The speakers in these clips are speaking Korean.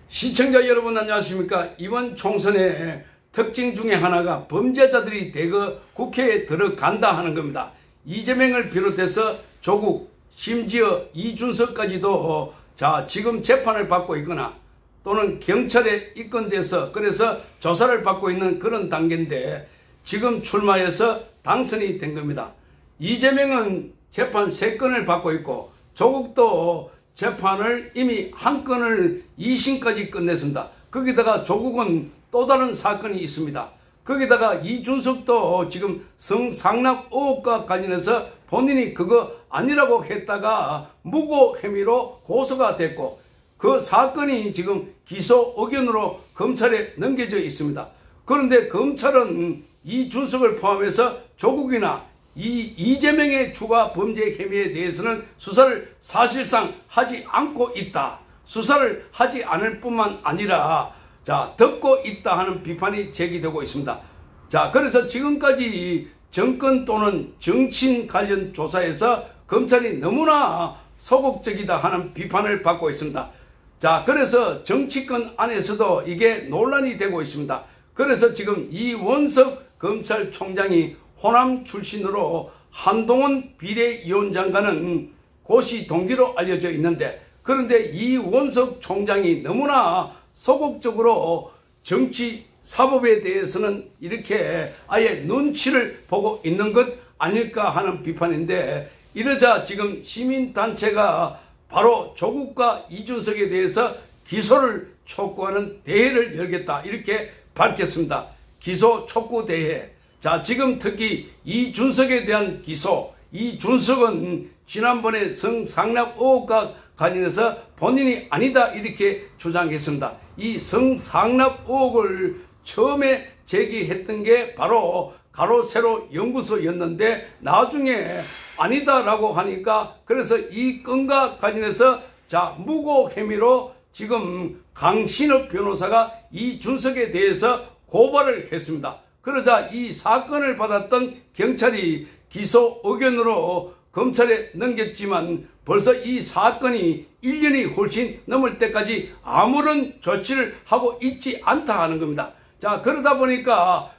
시청자 여러분 안녕하십니까. 이번 총선의 특징 중에 하나가 범죄자들이 대거 국회에 들어간다 하는 겁니다. 이재명을 비롯해서 조국 심지어 이준석까지도 지금 재판을 받고 있거나 또는 경찰에 입건돼서 그래서 조사를 받고 있는 그런 단계인데 지금 출마해서 당선이 된 겁니다. 이재명은 재판 3건을 받고 있고 조국도 재판을 이미 1건을 2심까지 끝냈습니다. 거기다가 조국은 또 다른 사건이 있습니다. 거기다가 이준석도 지금 성상납 의혹과 관련해서 본인이 그거 아니라고 했다가 무고 혐의로 고소가 됐고 그 사건이 지금 기소 의견으로 검찰에 넘겨져 있습니다. 그런데 검찰은 이준석을 포함해서 조국이나 이재명의 추가 범죄 혐의에 대해서는 수사를 사실상 하지 않고 있다. 수사를 하지 않을 뿐만 아니라 덮고 있다 하는 비판이 제기되고 있습니다. 그래서 지금까지 정권 또는 정치인 관련 조사에서 검찰이 너무나 소극적이다 하는 비판을 받고 있습니다. 그래서 정치권 안에서도 이게 논란이 되고 있습니다. 그래서 지금 이원석 검찰총장이 호남 출신으로 한동훈 비대위원장과는 고시 동기로 알려져 있는데, 그런데 이원석 총장이 너무나 소극적으로 정치 사법에 대해서는 이렇게 아예 눈치를 보고 있는 것 아닐까 하는 비판인데, 이러자 지금 시민단체가 바로 조국과 이준석에 대해서 기소를 촉구하는 대회를 열겠다 이렇게 밝혔습니다. 기소 촉구 대회. 지금 특히 이준석에 대한 기소, 이준석은 지난번에 성상납 의혹과 관련해서 본인이 아니다 이렇게 주장했습니다. 이 성상납 의혹을 처음에 제기했던 게 바로 가로세로 연구소였는데 나중에 아니다라고 하니까 그래서 이 건과 관련해서 무고 혐의로 지금 강신업 변호사가 이준석에 대해서 고발을 했습니다. 그러자 이 사건을 받았던 경찰이 기소 의견으로 검찰에 넘겼지만 벌써 이 사건이 1년이 훨씬 넘을 때까지 아무런 조치를 하고 있지 않다 하는 겁니다. 그러다 보니까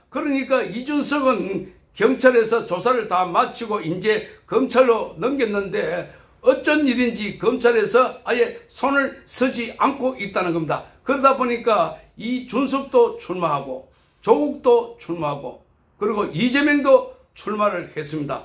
이준석은 경찰에서 조사를 다 마치고 이제 검찰로 넘겼는데 어쩐 일인지 검찰에서 아예 손을 쓰지 않고 있다는 겁니다. 그러다 보니까 이준석도 출마하고 조국도 출마하고 그리고 이재명도 출마를 했습니다.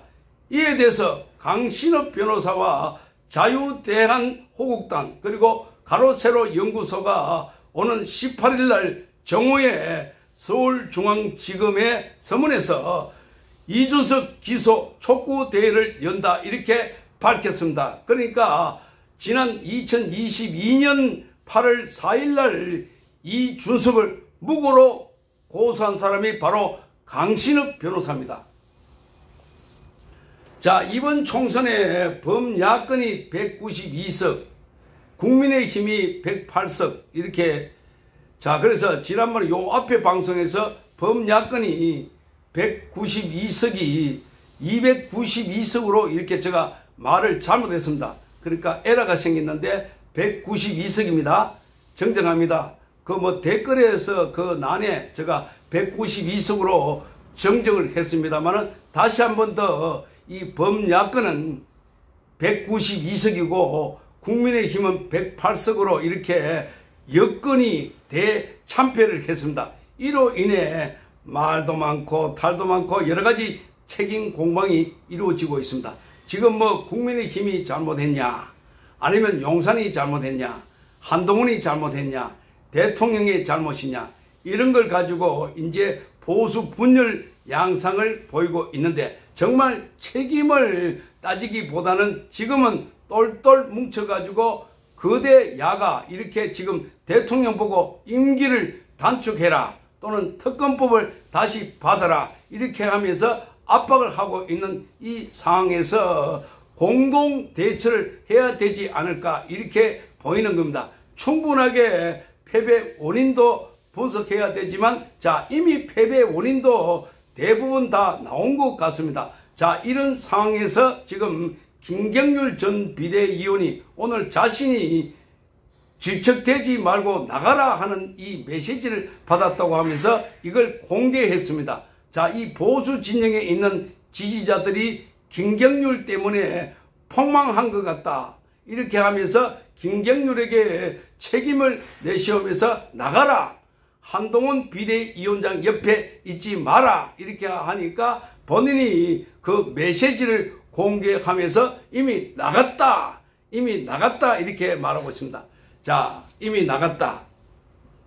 이에 대해서 강신업 변호사와 자유대한호국당 그리고 가로세로 연구소가 오는 18일 날 정오에 서울중앙지검에 서문해서 이준석 기소 촉구 대회를 연다 이렇게 밝혔습니다. 그러니까 지난 2022년 8월 4일 날 이준석을 무고로 고소한 사람이 바로 강신업 변호사입니다. 이번 총선에 범야권이 192석, 국민의힘이 108석 이렇게 그래서 지난번에 요 앞에 방송에서 범야권이 192석이 292석으로 이렇게 제가 말을 잘못했습니다. 그러니까 에러가 생겼는데 192석입니다. 정정합니다. 댓글에서 난에 제가 192석으로 정정을 했습니다만은 다시 한 번 더 이 범야권은 192석이고 국민의힘은 108석으로 이렇게 여건이 대참패를 했습니다. 이로 인해 말도 많고 탈도 많고 여러 가지 책임 공방이 이루어지고 있습니다. 지금 국민의힘이 잘못했냐, 아니면 용산이 잘못했냐, 한동훈이 잘못했냐, 대통령의 잘못이냐, 이런 걸 가지고 이제 보수 분열 양상을 보이고 있는데 정말 책임을 따지기보다는 지금은 똘똘 뭉쳐가지고 거대 야가 이렇게 지금 대통령 보고 임기를 단축해라 또는 특검법을 다시 받아라 이렇게 하면서 압박을 하고 있는 이 상황에서 공동 대처를 해야 되지 않을까 이렇게 보이는 겁니다. 충분하게 패배 원인도 분석해야 되지만 이미 패배 원인도 대부분 다 나온 것 같습니다. 이런 상황에서 지금 김경률 전 비대위원이 오늘 자신이 질척대지 말고 나가라 하는 이 메시지를 받았다고 하면서 이걸 공개했습니다. 자, 이 보수 진영에 있는 지지자들이 김경률 때문에 폭망한 것 같다. 이렇게 하면서 김경률에게 책임을 내시오면서 나가라. 한동훈 비대위원장 옆에 있지 마라. 이렇게 하니까 본인이 그 메시지를 공개하면서 이미 나갔다. 이미 나갔다. 이렇게 말하고 있습니다. 자, 이미 나갔다.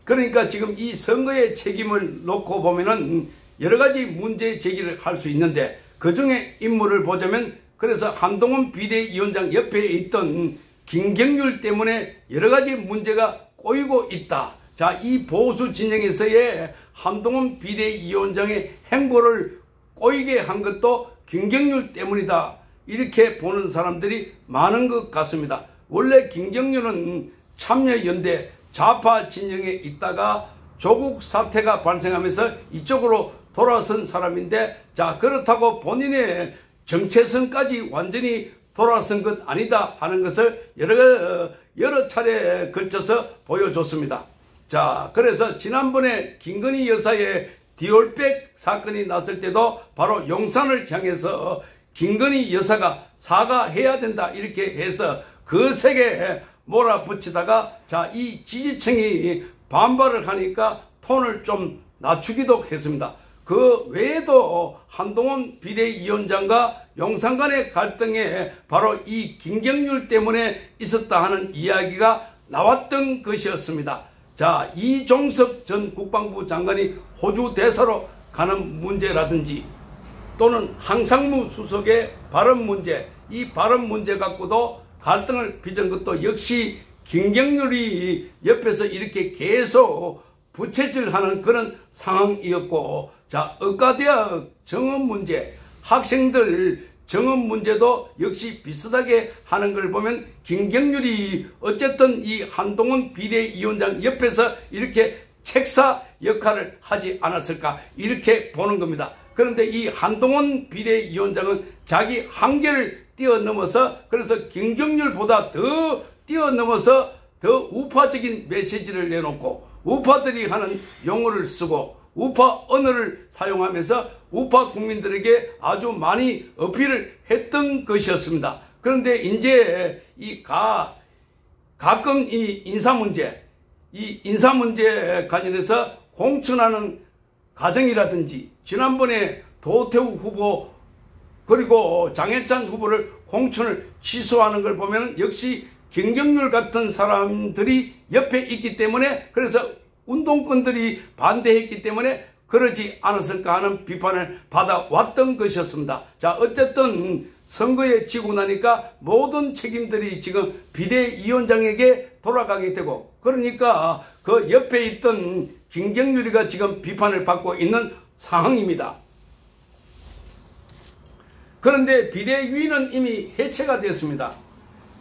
그러니까 지금 이 선거의 책임을 놓고 보면은 여러 가지 문제 제기를 할 수 있는데 그 중에 인물을 보자면 그래서 한동훈 비대위원장 옆에 있던 김경률 때문에 여러 가지 문제가 꼬이고 있다. 자, 이 보수 진영에서의 한동훈 비대위원장의 행보를 꼬이게 한 것도 김경률 때문이다. 이렇게 보는 사람들이 많은 것 같습니다. 원래 김경률은 참여연대 좌파 진영에 있다가 조국 사태가 발생하면서 이쪽으로 돌아선 사람인데, 자, 그렇다고 본인의 정체성까지 완전히 돌아선 것 아니다 하는 것을 여러 차례 걸쳐서 보여줬습니다. 자, 그래서 지난번에 김건희 여사의 디올백 사건이 났을 때도 바로 용산을 향해서 김건희 여사가 사과해야 된다 이렇게 해서 거세게 몰아붙이다가, 자, 이 지지층이 반발을 하니까 톤을 좀 낮추기도 했습니다. 그 외에도 한동훈 비대위원장과 용산 간의 갈등에 바로 이 김경률 때문에 있었다 하는 이야기가 나왔던 것이었습니다. 자, 이종석 전 국방부 장관이 호주 대사로 가는 문제라든지 또는 항상무 수석의 발언 문제, 이 발언 문제 갖고도 갈등을 빚은 것도 역시 김경률이 옆에서 이렇게 계속 부채질하는 그런 상황이었고, 자, 의과대학 정원 문제, 학생들 정원 문제도 역시 비슷하게 하는 걸 보면 김경률이 어쨌든 이 한동훈 비대위원장 옆에서 이렇게 책사 역할을 하지 않았을까 이렇게 보는 겁니다. 그런데 이 한동훈 비대위원장은 자기 한계를 뛰어넘어서, 그래서 김경률보다 더 뛰어넘어서 더 우파적인 메시지를 내놓고 우파들이 하는 용어를 쓰고 우파 언어를 사용하면서 우파 국민들에게 아주 많이 어필을 했던 것이었습니다. 그런데 이제 가끔 이 인사 문제 관련해서 공천하는 과정이라든지 지난번에 도태우 후보 그리고 장해찬 후보를 공천을 취소하는 걸 보면 역시 김경률 같은 사람들이 옆에 있기 때문에, 그래서 운동권들이 반대했기 때문에 그러지 않았을까 하는 비판을 받아왔던 것이었습니다. 자, 어쨌든 선거에 지고 나니까 모든 책임들이 지금 비대위원장에게 돌아가게 되고, 그러니까 그 옆에 있던 김경률이가 지금 비판을 받고 있는 상황입니다. 그런데 비대위는 이미 해체가 되었습니다.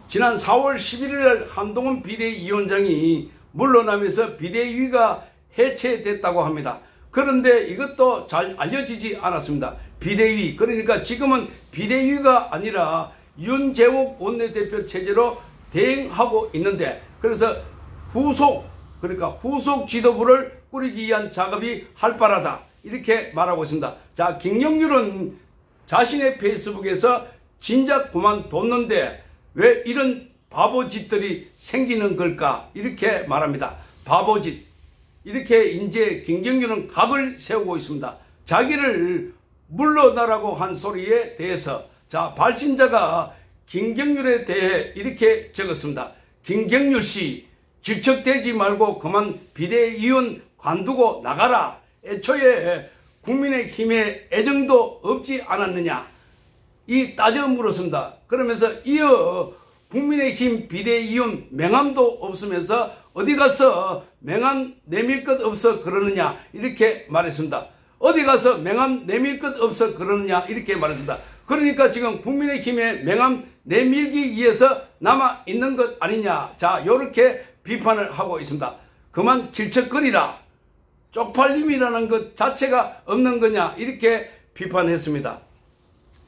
지난 4월 11일 한동훈 비대위원장이 물러나면서 비대위가 해체됐다고 합니다. 그런데 이것도 잘 알려지지 않았습니다. 비대위, 그러니까 지금은 비대위가 아니라 윤재욱 원내대표 체제로 대행하고 있는데, 그래서 후속 지도부를 꾸리기 위한 작업이 활발하다 이렇게 말하고 있습니다. 자, 김경률은 자신의 페이스북에서 진작 그만뒀는데 왜 이런 바보짓들이 생기는 걸까 이렇게 말합니다. 바보짓. 이렇게 이제 김경률은 각을 세우고 있습니다. 자기를 물러나라고 한 소리에 대해서, 자, 발신자가 김경률에 대해 이렇게 적었습니다. 김경률 씨, 질척대지 말고 그만 비대위원 관두고 나가라. 애초에 국민의힘에 애정도 없지 않았느냐, 이 따져 물었습니다. 그러면서 이어 국민의힘 비대위원 명함도 없으면서 어디 가서 명함 내밀 것 없어 그러느냐 이렇게 말했습니다. 어디 가서 명함 내밀 것 없어 그러느냐 이렇게 말했습니다. 그러니까 지금 국민의힘에 명함 내밀기 위해서 남아 있는 것 아니냐, 자, 이렇게 비판을 하고 있습니다. 그만 질척거리라, 쪽팔림이라는 것 자체가 없는 거냐 이렇게 비판했습니다.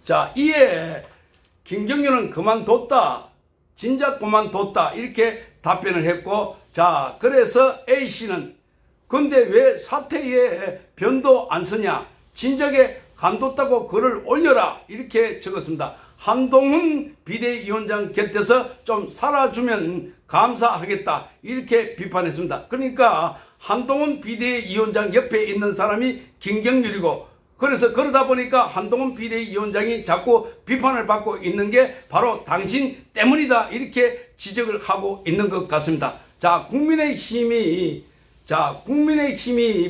자, 이에 김경률은 그만뒀다, 진작 그만뒀다 이렇게 답변을 했고, 자, 그래서 A씨는 근데 왜 사퇴에 변도 안 쓰냐? 진작에 간뒀다고 글을 올려라. 이렇게 적었습니다. 한동훈 비대위원장 곁에서 좀 살아주면 감사하겠다. 이렇게 비판했습니다. 그러니까 한동훈 비대위원장 옆에 있는 사람이 김경률이고, 그래서 그러다 보니까 한동훈 비대위원장이 자꾸 비판을 받고 있는 게 바로 당신 때문이다. 이렇게 지적을 하고 있는 것 같습니다. 자, 국민의힘이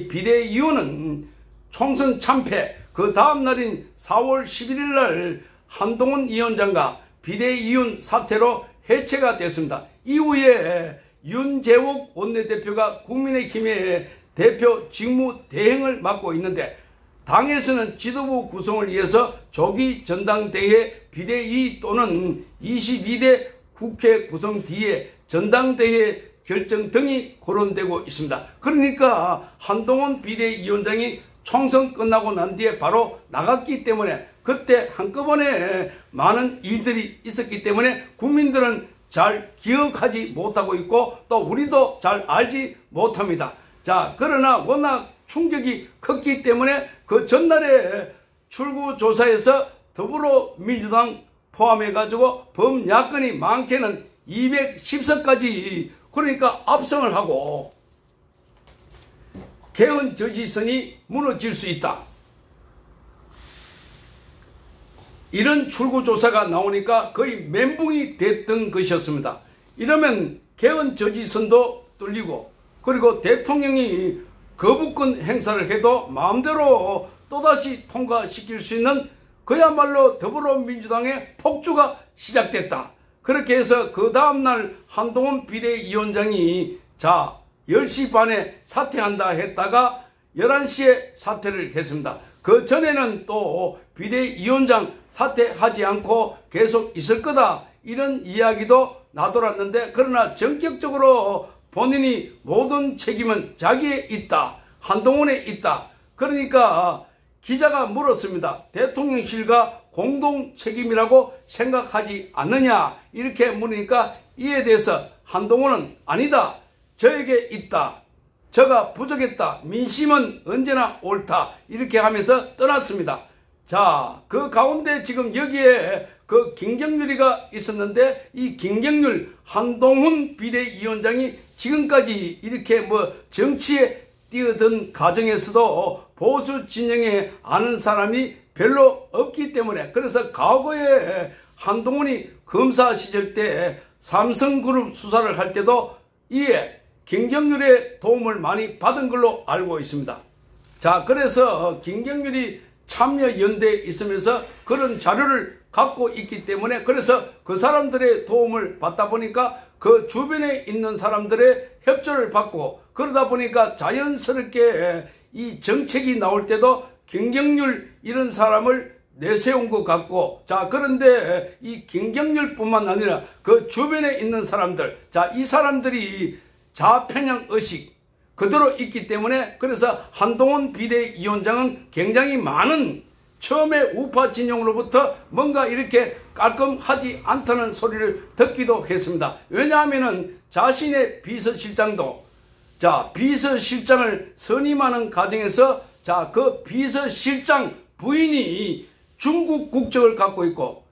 비대위원은 총선 참패, 그 다음 날인 4월 11일 날 한동훈 위원장과 비대위원 사퇴로 해체가 됐습니다. 이후에 윤재욱 원내대표가 국민의힘의 대표 직무 대행을 맡고 있는데, 당에서는 지도부 구성을 위해서 조기 전당대회 비대위 또는 22대 국회 구성 뒤에 전당대회 결정 등이 거론되고 있습니다. 그러니까 한동훈 비대위원장이 총선 끝나고 난 뒤에 바로 나갔기 때문에 그때 한꺼번에 많은 일들이 있었기 때문에 국민들은 잘 기억하지 못하고 있고 또 우리도 잘 알지 못합니다. 자, 그러나 워낙 충격이 컸기 때문에 그 전날에 출구조사에서 더불어민주당 포함해가지고 범야권이 많게는 210석까지 그러니까 압승을 하고 개헌 저지선이 무너질 수 있다. 이런 출구조사가 나오니까 거의 멘붕이 됐던 것이었습니다. 이러면 개헌 저지선도 뚫리고 그리고 대통령이 거부권 행사를 해도 마음대로 또다시 통과시킬 수 있는 그야말로 더불어민주당의 폭주가 시작됐다. 그렇게 해서 그 다음날 한동훈 비대위원장이 10시 반에 사퇴한다 했다가 11시에 사퇴를 했습니다. 그 전에는 또 비대위원장 사퇴하지 않고 계속 있을 거다 이런 이야기도 나돌았는데, 그러나 전격적으로 본인이 모든 책임은 자기에 있다. 한동훈에 있다. 그러니까 기자가 물었습니다. 대통령실과 공동 책임이라고 생각하지 않느냐 이렇게 물으니까 이에 대해서 한동훈은 아니다. 저에게 있다. 저가 부족했다. 민심은 언제나 옳다. 이렇게 하면서 떠났습니다. 자, 그 가운데 지금 여기에 그 김경률이가 있었는데 이 김경률 한동훈 비대위원장이 지금까지 이렇게 정치에 뛰어든 가정에서도 보수 진영에 아는 사람이 별로 없기 때문에, 그래서 과거에 한동훈이 검사 시절 때 삼성그룹 수사를 할 때도 이에 김경률의 도움을 많이 받은 걸로 알고 있습니다. 자, 그래서 김경률이 참여연대에 있으면서 그런 자료를 갖고 있기 때문에, 그래서 그 사람들의 도움을 받다 보니까 그 주변에 있는 사람들의 협조를 받고, 그러다 보니까 자연스럽게 이 정책이 나올 때도 김경률 이런 사람을 내세운 것 같고, 자, 그런데 이 김경률뿐만 아니라 그 주변에 있는 사람들, 자, 이 사람들이 좌편향 의식 그대로 있기 때문에, 그래서 한동훈 비대위원장은 굉장히 많은 처음에 우파 진영으로부터 뭔가 이렇게 깔끔하지 않다는 소리를 듣기도 했습니다. 왜냐하면은 자신의 비서실장도, 자, 비서실장을 선임하는 과정에서, 자, 그 비서실장 부인이 중국 국적을 갖고 있고,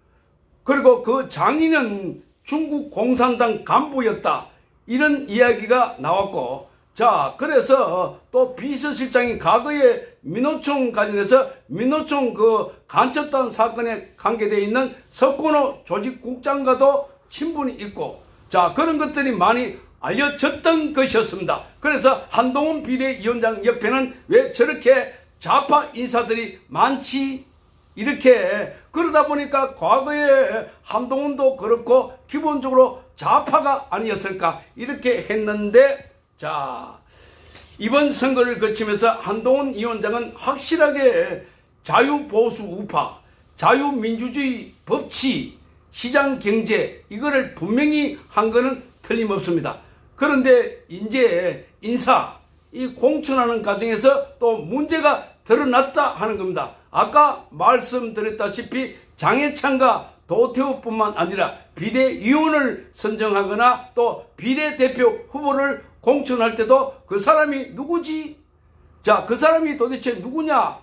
그리고 그 장인은 중국 공산당 간부였다. 이런 이야기가 나왔고, 자, 그래서 또 비서실장이 과거에 민노총 관련해서 민노총 그 간첩단 사건에 관계되어 있는 석건호 조직국장과도 친분이 있고, 자, 그런 것들이 많이 알려졌던 것이었습니다. 그래서 한동훈 비대위원장 옆에는 왜 저렇게 좌파 인사들이 많지? 이렇게 그러다 보니까 과거에 한동훈도 그렇고 기본적으로 좌파가 아니었을까 이렇게 했는데, 자, 이번 선거를 거치면서 한동훈 위원장은 확실하게 자유보수 우파, 자유민주주의 법치, 시장경제 이거를 분명히 한 거는 틀림없습니다. 그런데 이제 이 공천하는 과정에서 또 문제가 드러났다 하는 겁니다. 아까 말씀드렸다시피 장해찬과 도태우뿐만 아니라 비대위원을 선정하거나 또 비례대표 후보를 공천할 때도 그 사람이 누구지? 자, 그 사람이 도대체 누구냐?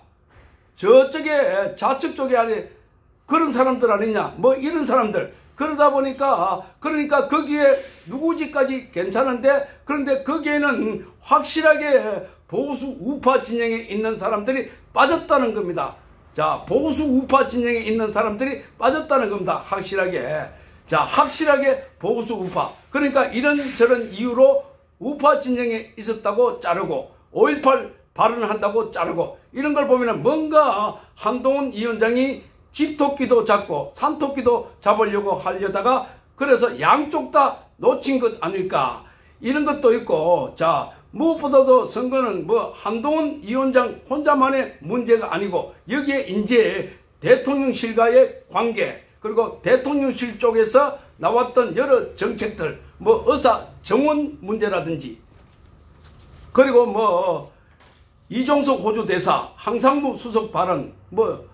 저쪽에 좌측 쪽에 안에 그런 사람들 아니냐? 뭐 이런 사람들. 그러다 보니까 그러니까 거기에 누구지까지 괜찮은데 그런데 거기에는 확실하게 보수 우파 진영에 있는 사람들이 빠졌다는 겁니다. 자, 보수 우파 진영에 있는 사람들이 빠졌다는 겁니다. 확실하게. 자, 확실하게 보수 우파. 그러니까 이런저런 이유로 우파 진영에 있었다고 자르고 5.18 발언한다고 자르고 이런 걸 보면은 뭔가 한동훈 위원장이 집토끼도 잡고 산토끼도 잡으려고 하려다가 그래서 양쪽 다 놓친 것 아닐까 이런 것도 있고 자 무엇보다도 선거는 뭐 한동훈 위원장 혼자만의 문제가 아니고 여기에 이제 대통령실과의 관계 그리고 대통령실 쪽에서 나왔던 여러 정책들 뭐 의사 정원 문제라든지 그리고 뭐 이종석 호주 대사 항상무 수석 발언 뭐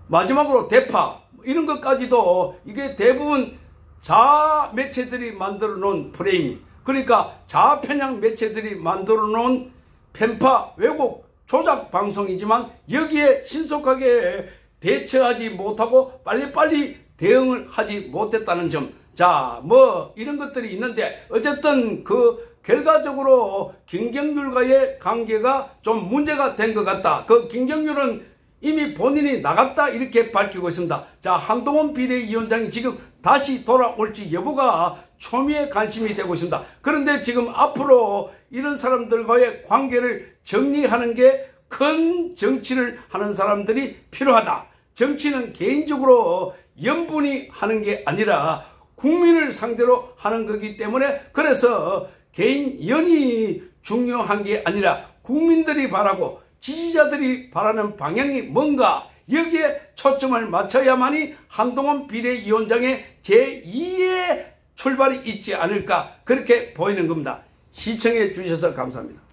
마지막으로 대파 이런 것까지도 이게 대부분 자아 매체들이 만들어 놓은 프레임 그러니까 자아편향 매체들이 만들어 놓은 편파 왜곡 조작 방송이지만 여기에 신속하게 대처하지 못하고 빨리빨리 대응을 하지 못했다는 점. 자, 뭐 이런 것들이 있는데 어쨌든 그 결과적으로 김경률과의 관계가 좀 문제가 된 것 같다. 그 김경률은 이미 본인이 나갔다 이렇게 밝히고 있습니다. 자, 한동훈 비대위원장이 지금 다시 돌아올지 여부가 초미의 관심이 되고 있습니다. 그런데 지금 앞으로 이런 사람들과의 관계를 정리하는 게 큰 정치를 하는 사람들이 필요하다. 정치는 개인적으로 연분이 하는 게 아니라 국민을 상대로 하는 거기 때문에 그래서 개인 연이 중요한 게 아니라 국민들이 바라고 지지자들이 바라는 방향이 뭔가 여기에 초점을 맞춰야만이 한동훈 비대위원장의 제2의 출발이 있지 않을까 그렇게 보이는 겁니다. 시청해 주셔서 감사합니다.